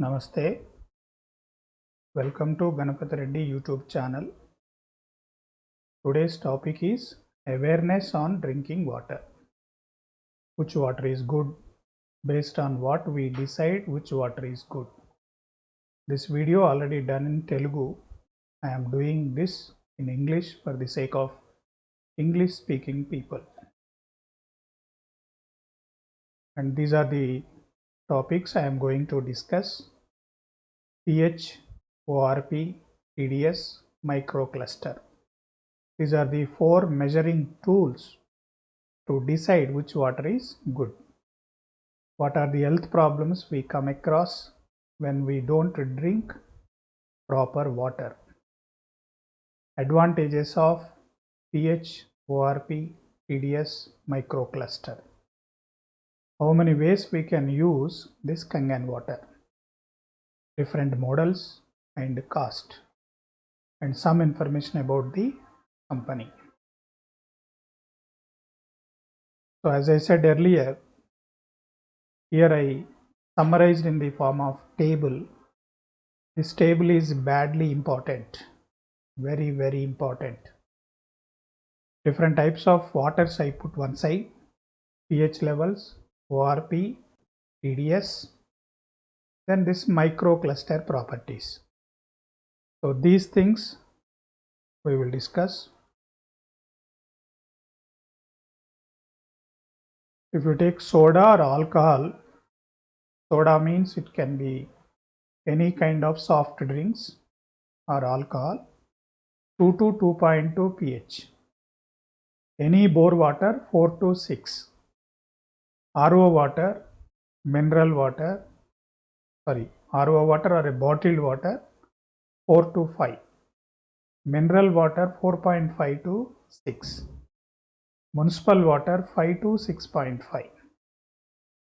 Namaste. Welcome to Ganapathy Reddy YouTube channel. Today's topic is awareness on drinking water. Which water is good? Based on what we decide which water is good. This video already done in Telugu. I am doing this in English for the sake of English speaking people. And these are the topics I am going to discuss: pH, ORP, TDS, microcluster. These are the four measuring tools to decide which water is good. What are the health problems we come across when we don't drink proper water? Advantages of pH, ORP, TDS, microcluster. How many ways we can use this Kangen water? Different models and cost, and some information about the company. So as I said earlier, here I summarized in the form of table. This table is badly important, very important. Different types of waters I put one side: pH levels, ORP, TDS, then this microcluster properties. So these things we will discuss. If you take soda or alcohol, soda means it can be any kind of soft drinks or alcohol, 2 to 2.2 pH. Any bore water, 4 to 6. RO water, mineral water, RO water or a bottled water, 4 to 5. Mineral water, 4.5 to 6. Municipal water, 5 to 6.5.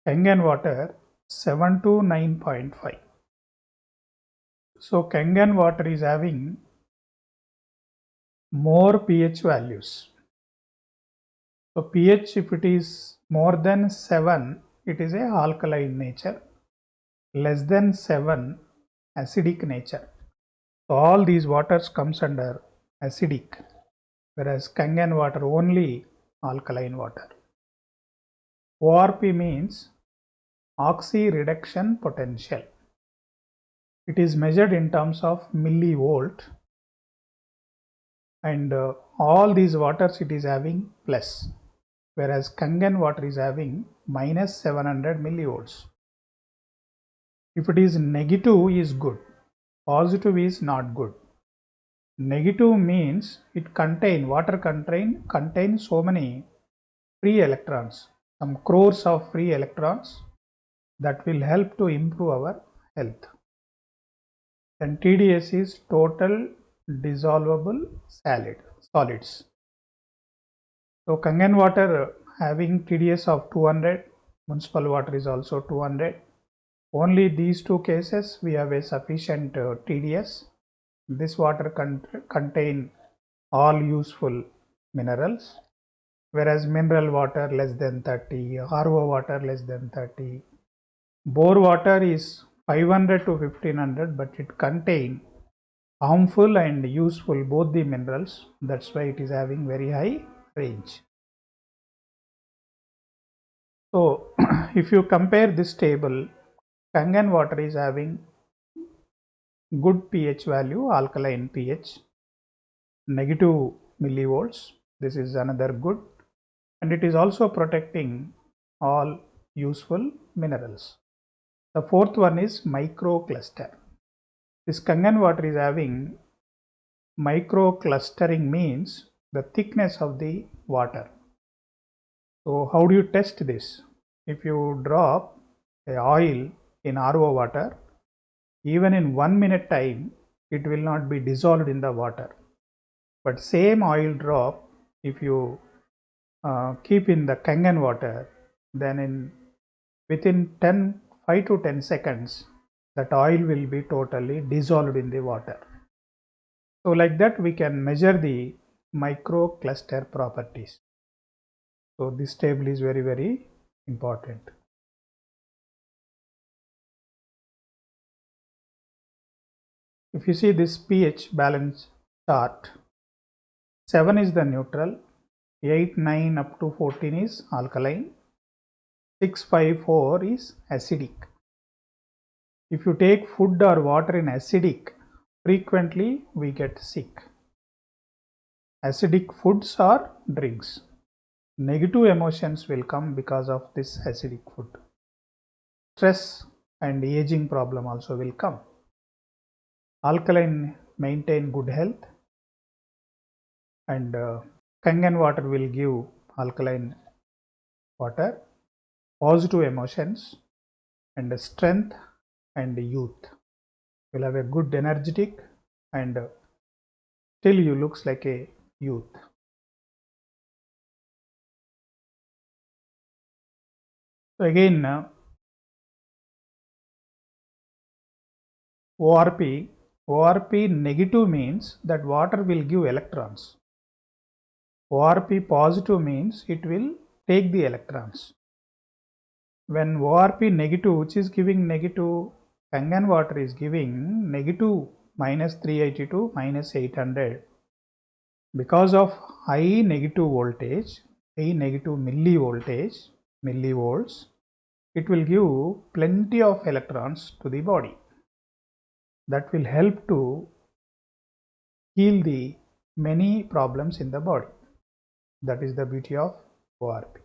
Kangen water, 7 to 9.5. So Kangen water is having more pH values. So pH, if it is more than 7, it is a alkaline nature. Less than 7, acidic nature. So all these waters comes under acidic, whereas Kangen water only alkaline water. ORP means oxy-reduction potential. It is measured in terms of millivolt, and all these waters it is having plus, whereas Kangen water is having minus 700 millivolts. If it is negative is good, positive is not good. Negative means water contains so many free electrons, some crores of free electrons that will help to improve our health. Then TDS is total dissolvable solids. So Kangen water having TDS of 200, municipal water is also 200. Only these two cases we have a sufficient TDS. This water contain all useful minerals, whereas mineral water less than 30, RO water less than 30. Bore water is 500 to 1500, but it contain harmful and useful both the minerals. That's why it is having very high range. So if you compare this table, Kangen water is having good pH value, alkaline pH, negative millivolts. This is another good, and it is also protecting all useful minerals. The fourth one is microcluster. This Kangen water is having microclustering, means the thickness of the water. So how do you test this? If you drop a oil in RO water, even in 1 minute time, it will not be dissolved in the water. But same oil drop, if you keep in the Kangen water, then within 5 to 10 seconds, that oil will be totally dissolved in the water. So like that we can measure the microcluster properties. So this table is very important. If you see this pH balance chart, 7 is the neutral, 8, 9 up to 14 is alkaline, 6, 5, 4 is acidic. If you take food or water in acidic, frequently we get sick. Acidic foods or drinks. Negative emotions will come because of this acidic food. Stress and aging problem also will come. Alkaline maintain good health, and Kangen water will give alkaline water, positive emotions, and strength and youth. You'll have a good energetic, and still you looks like a youth. So again, ORP negative means that water will give electrons. ORP positive means it will take the electrons. When ORP negative, which is giving negative, Kangen water is giving negative minus 382 minus 800. Because of high negative voltage, high negative millivoltage, millivolts, it will give plenty of electrons to the body. That will help to heal the many problems in the body. That is the beauty of ORP.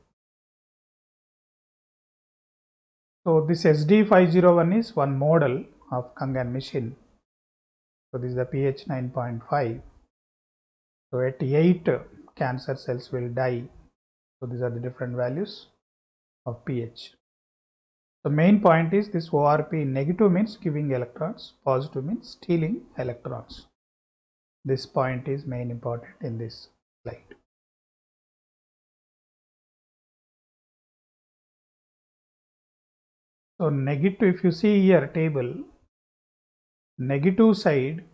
So this SD501 is one model of Kangen machine. So this is the pH 9.5. So at 8 cancer cells will die. So these are the different values of pH. The main point is this ORP negative means giving electrons, positive means stealing electrons. This point is main important in this slide. So negative, if you see here table, negative side,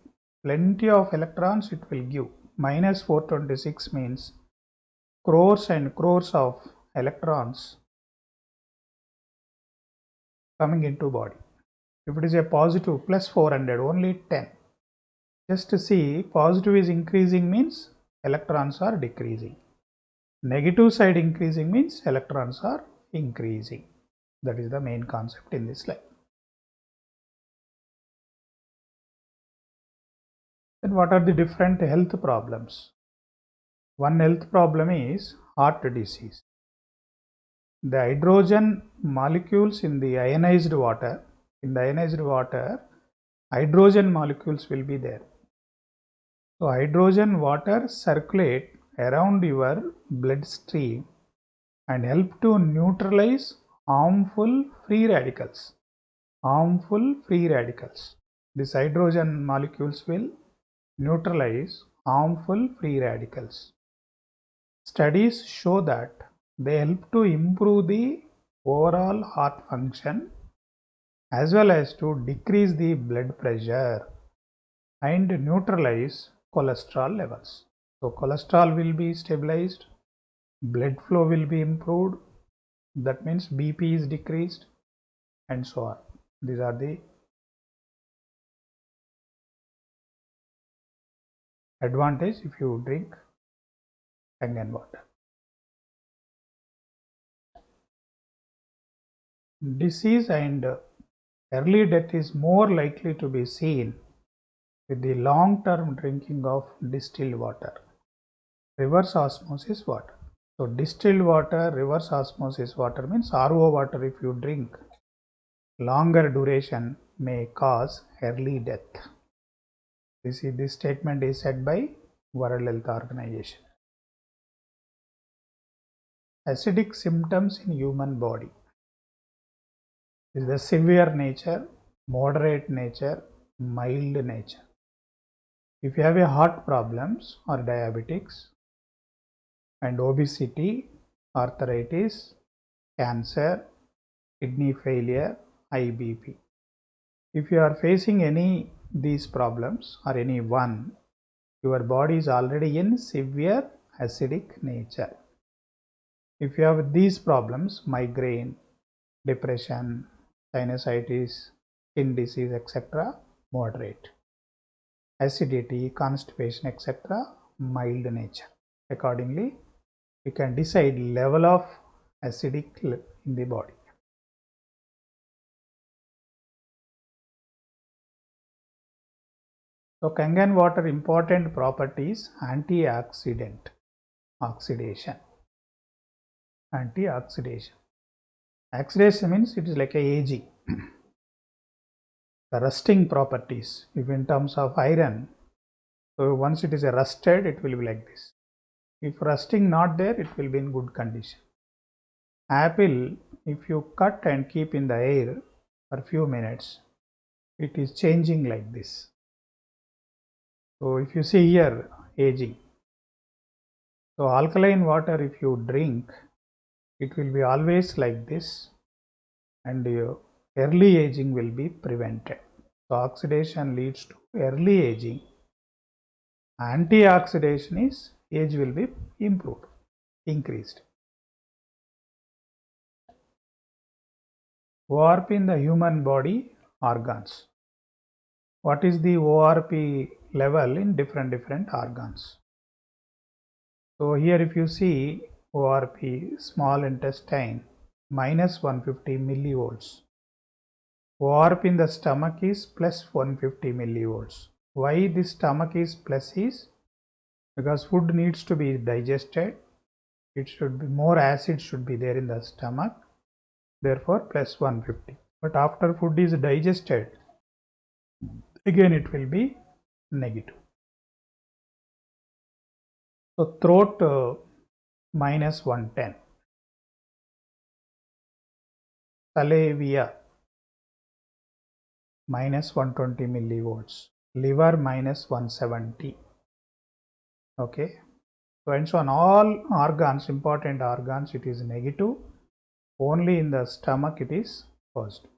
plenty of electrons it will give. Minus 426 means crores and crores of electrons coming into body. If it is a positive, plus 400, only 10. Just to see, positive is increasing means electrons are decreasing. Negative side increasing means electrons are increasing. That is the main concept in this slide. Then what are the different health problems? One health problem is heart disease. The hydrogen molecules in the ionized water, hydrogen molecules will be there. So hydrogen water circulate around your bloodstream and help to neutralize harmful free radicals. These hydrogen molecules will neutralize harmful free radicals. Studies show that they help to improve the overall heart function as well as to decrease the blood pressure and neutralize cholesterol levels. So cholesterol will be stabilized, blood flow will be improved, that means BP is decreased, and so on. These are the advantage if you drink Kangen water. Disease and early death is more likely to be seen with the long-term drinking of distilled water, reverse osmosis water. So distilled water, reverse osmosis water means RO water if you drink longer duration may cause early death. This statement is said by World Health Organization. Acidic symptoms in human body is the severe nature, moderate nature, mild nature. If you have a heart problems or diabetics and obesity, arthritis, cancer, kidney failure, high BP. If you are facing any these problems or any one, your body is already in severe acidic nature. If you have these problems, migraine, depression, sinusitis, skin disease, etc., moderate. acidity, constipation, etc., mild nature. Accordingly, we can decide level of acidic in the body. So Kangen water important properties: antioxidant, oxidation, antioxidation. Oxidation means it is like a aging. The rusting properties, if in terms of iron, so once it is rusted, it will be like this. If rusting not there, it will be in good condition. Apple, if you cut and keep in the air for few minutes, it is changing like this. So if you see here, aging. So alkaline water, if you drink, it will be always like this, and early aging will be prevented. So oxidation leads to early aging. Antioxidation is age will be improved, increased. ORP in the human body organs. What is the ORP level in different organs? So here if you see ORP small intestine minus 150 millivolts. ORP in the stomach is plus 150 millivolts. Why the stomach is plus is because food needs to be digested. It should be more acid should be there in the stomach, therefore plus 150. But after food is digested, again it will be negative. So throat minus 110. Salivia minus 120 millivolts. Liver minus 170. Okay. So and so on all organs, important organs, it is negative. Only in the stomach it is positive.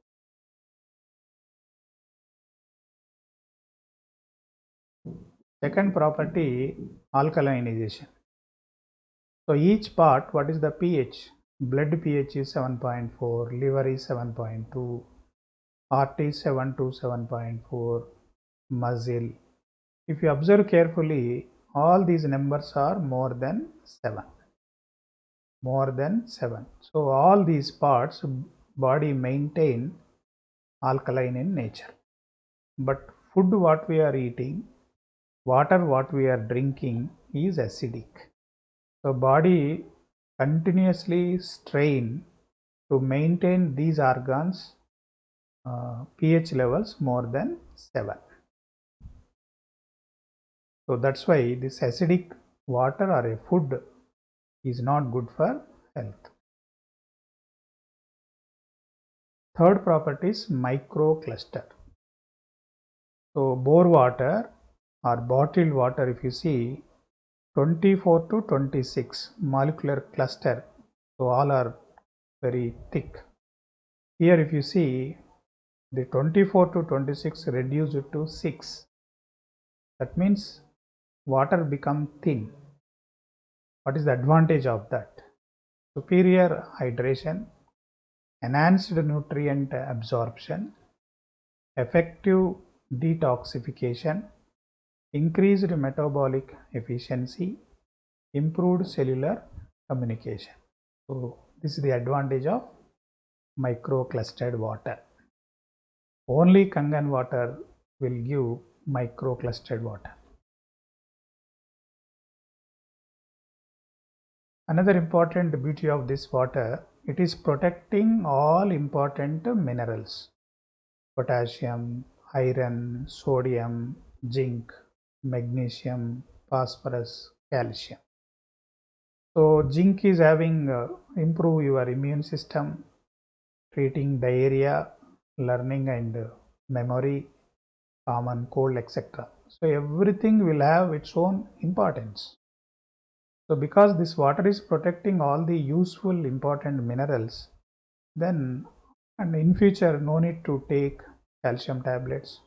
Second property, alkalinization. So each part, what is the pH? Blood pH is 7.4, liver is 7.2, heart is 7 to 7.4, muscle. If you observe carefully, all these numbers are more than 7. More than 7. So all these parts, body maintain alkaline in nature. But food what we are eating, water what we are drinking is acidic. So body continuously strain to maintain these organs pH levels more than 7. So that's why this acidic water or a food is not good for health. Third property is microcluster. So bore water or bottled water, if you see 24 to 26 molecular cluster, so all are very thick. Here if you see the 24 to 26 reduced to 6, that means water become thin. What is the advantage of that? Superior hydration, enhanced nutrient absorption, effective detoxification, increased metabolic efficiency, improved cellular communication. So this is the advantage of microclustered water. Only Kangen water will give microclustered water. Another important beauty of this water, it is protecting all important minerals: potassium, iron, sodium, zinc, magnesium, phosphorus, calcium. So zinc is having improve your immune system, treating diarrhea, learning and memory, common cold, etc. So everything will have its own importance. So because this water is protecting all the useful important minerals, then and in future no need to take calcium tablets,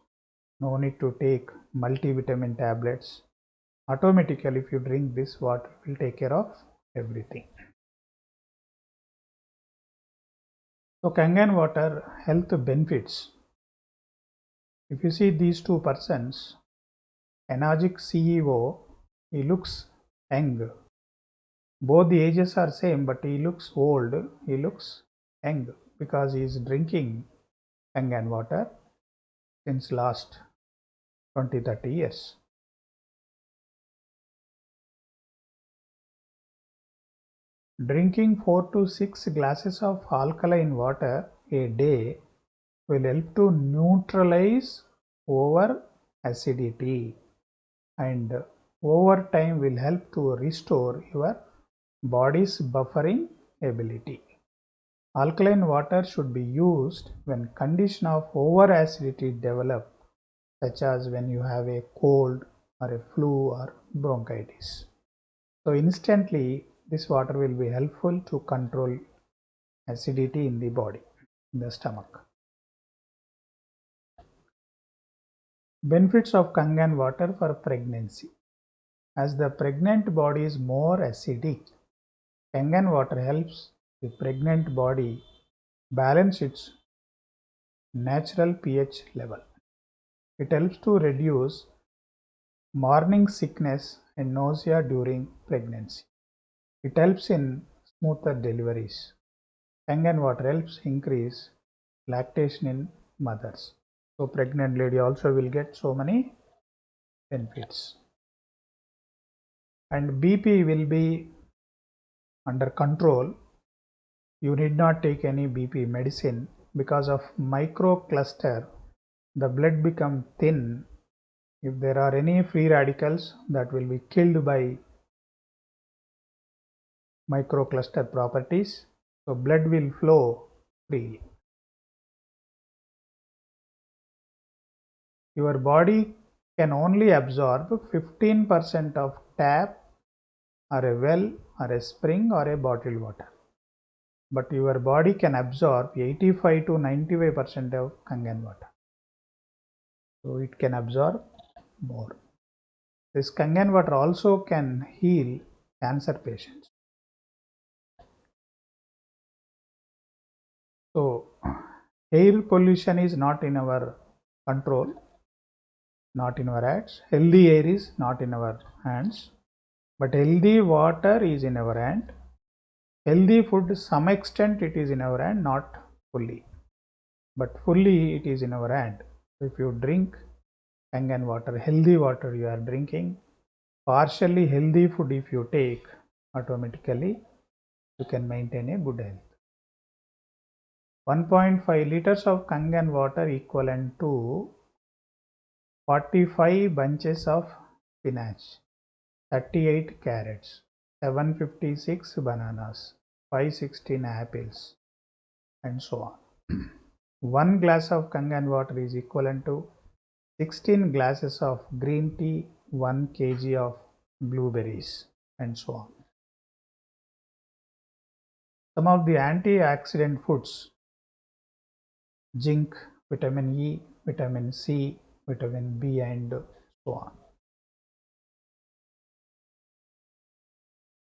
no need to take multivitamin tablets. Automatically if you drink this water, will take care of everything. So Kangen water health benefits. If you see these two persons, Enagic CEO, he looks young. Both the ages are same, but he looks old. He looks young because he is drinking Kangen water since last 20-30 years. Drinking 4 to 6 glasses of alkaline water a day will help to neutralize over acidity, and over time will help to restore your body's buffering ability. Alkaline water should be used when condition of over acidity develop, such as when you have a cold or a flu or bronchitis. So instantly this water will be helpful to control acidity in the body, in the stomach. Benefits of Kangen water for pregnancy. As the pregnant body is more acidic, Kangen water helps the pregnant body balance its natural pH level. It helps to reduce morning sickness and nausea during pregnancy. It helps in smoother deliveries. Kangen water helps increase lactation in mothers. So pregnant lady also will get so many benefits. And BP will be under control. You need not take any BP medicine because of microcluster. The blood become thin. If there are any free radicals, that will be killed by microcluster properties. So blood will flow freely. Your body can only absorb 15% of tap or a well or a spring or a bottled water. But your body can absorb 85 to 95% of Kangen water. So it can absorb more. This Kangen water also can heal cancer patients. So air pollution is not in our control, not in our hands. Healthy air is not in our hands, but healthy water is in our hand. Healthy food, to some extent it is in our hand, not fully, but fully it is in our hand. If you drink Kangen water, healthy water you are drinking, partially healthy food if you take, automatically you can maintain a good health. 1.5 liters of Kangen water equivalent to 45 bunches of spinach, 38 carrots, 756 bananas, 516 apples, and so on. 1 glass of Kangen water is equivalent to 16 glasses of green tea, 1 kg of blueberries, and so on. Some of the antioxidant foods: zinc, vitamin E, vitamin C, vitamin B, and so on.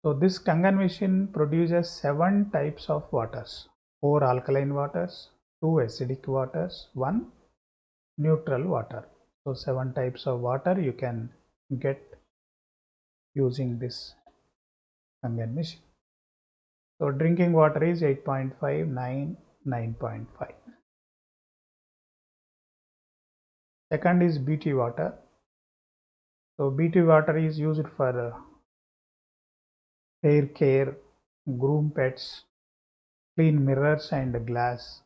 So this Kangen machine produces 7 types of waters: 4 alkaline waters, 2 acidic waters, 1 neutral water. So 7 types of water you can get using this Kangen machine. So drinking water is 8.5, 9, 9.5. Second is BT water. So BT water is used for hair care, groom pets, clean mirrors and glass,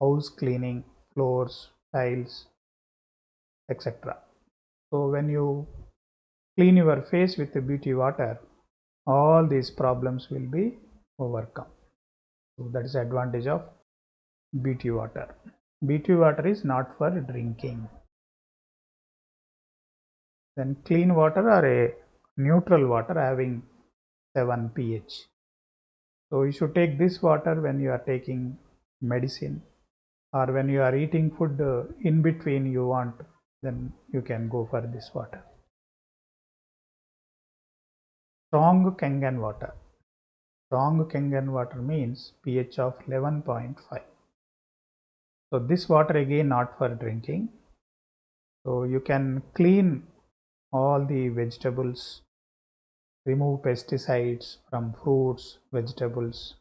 house cleaning, floors, tiles, etc. So when you clean your face with the BT water, all these problems will be overcome. So that is the advantage of BT water. BT water is not for drinking. Then clean water or a neutral water having 7 pH. So you should take this water when you are taking medicine, or when you are eating food in between you want, then you can go for this water. Strong Kangen water. Strong Kangen water means pH of 11.5. So this water again not for drinking. So you can clean all the vegetables, remove pesticides from fruits, vegetables,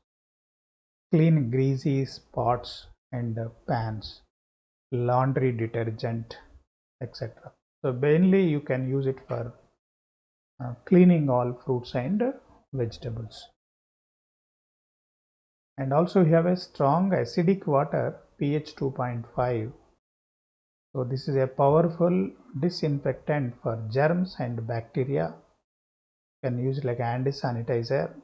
clean greasy pots and pans, laundry detergent, etc. So mainly you can use it for cleaning all fruits and vegetables. And also you have a strong acidic water, pH 2.5. So this is a powerful disinfectant for germs and bacteria. You can use it like anti-sanitizer,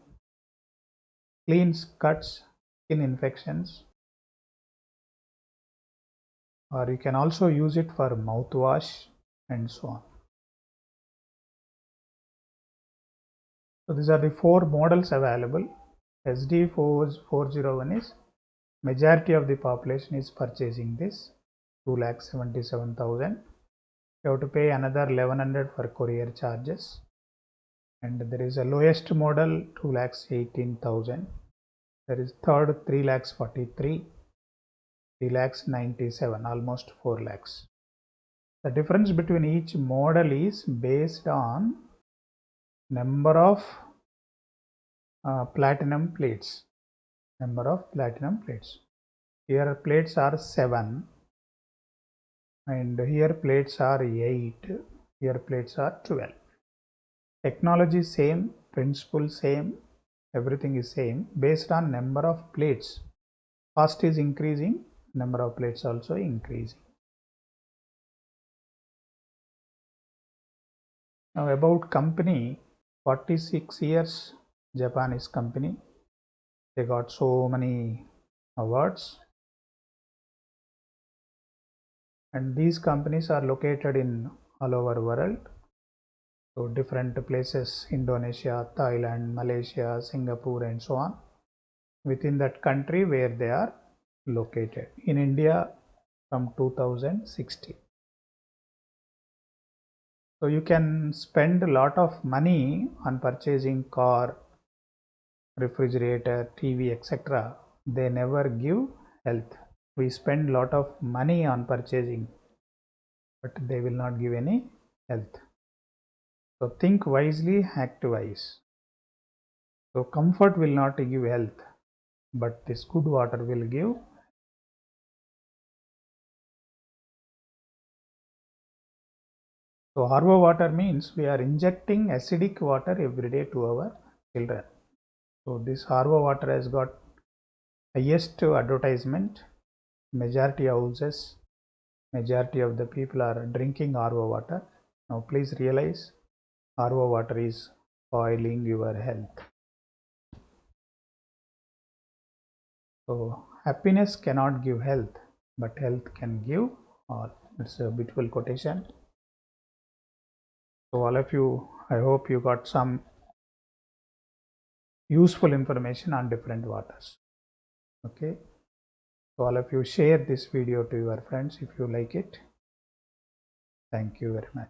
cleans cuts, skin infections, or you can also use it for mouthwash and so on. So these are the four models available. SD401 is majority of the population is purchasing this, 2,77,000. You have to pay another 1,100 for courier charges. And there is a lowest model, 2,18,000. There is third, 3,43,000, 3,97,000, almost 4 lakhs. The difference between each model is based on number of platinum plates. Number of platinum plates. Here plates are 7, and here plates are 8. Here plates are 12. Technology same, principle same, everything is same. Based on number of plates, cost is increasing, number of plates also increasing. Now about company, 46 years Japanese company. They got so many awards. And these companies are located in all over the world. So different places, Indonesia, Thailand, Malaysia, Singapore and so on. Within that country where they are located. In India from 2016. So you can spend a lot of money on purchasing car, refrigerator, TV, etc. They never give health. We spend a lot of money on purchasing, but they will not give any health. So think wisely, act wise. So comfort will not give health, but this good water will give. So RO water means we are injecting acidic water every day to our children. So this RO water has got highest advertisement. Majority houses, majority of the people are drinking RO water. Now please realize RO water is spoiling your health. So happiness cannot give health, but health can give all. It's a beautiful quotation. So all of you, I hope you got some useful information on different waters. Okay. So all of you share this video to your friends if you like it. Thank you very much.